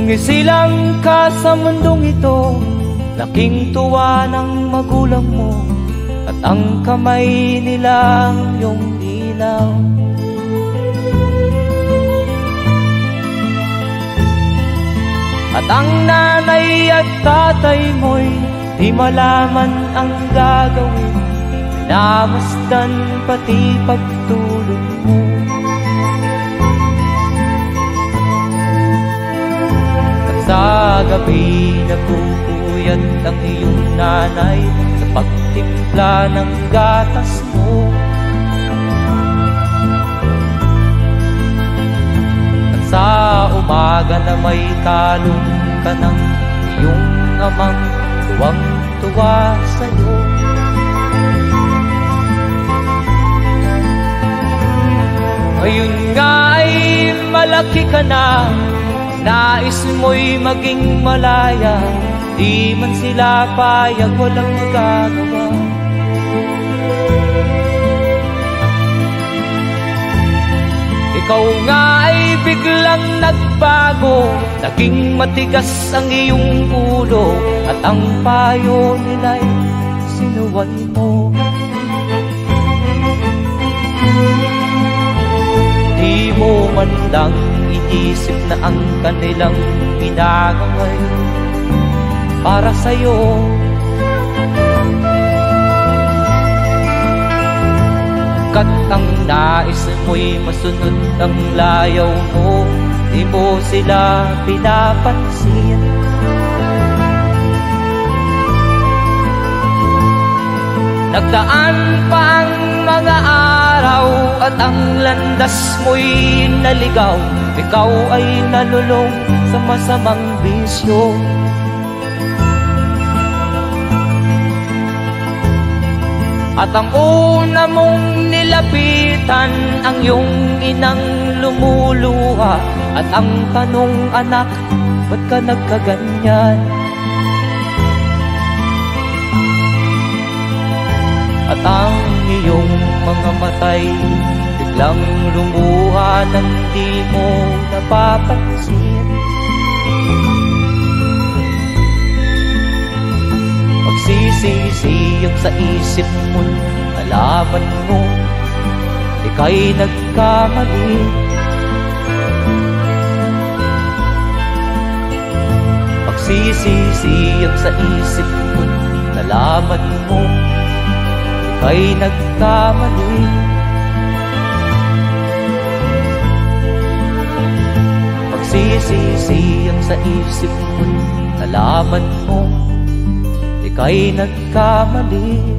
isilang ka sa mundong ito, laking tuwa ng magulang mo, at ang kamay nilang iyong ilaw. At ang nanay at tatay mo'y di malaman ang gagawin, namasdan pati pagtulog mo. At sa gabi nagpupuyat ang iyong nanay sa pagtimpla ng gatas mo. At sa umaga na may kalong ka ng iyong amang tuwang-tuwa sa'yo. Ngayon nga ay malaki ka na, nais mo'y maging malaya, di man sila payag, walang magagawa. Ikaw nga ay biglang nagbago, naging matigas ang iyong ulo, at ang payo nila'y sinuway mo. Di mo man lang inisip na ang kanilang ginagawa'y para sa'yo. Kat ang nais mo'y masunod ang layaw mo, di mo sila pinapansin. Nagdaan pa ang mga araw at ang landas mo'y naligaw, ikaw ay nalulong sa masamang bisyo. At ang una mong nilapitan ang iyong inang lumuluha, at ang tanong, anak, ba't ka nagkaganyan? At ang iyong mga matay biglang lumuha nang di mo napapansin. Magsisisiyag sa isip mo, nalaman mo ika'y nagkamali. Magsisisiyag sa isip mo, nalaman mo ika'y nagkamali. Magsisisiyag sa isip mo, nalaman mo ika'y nagkamali.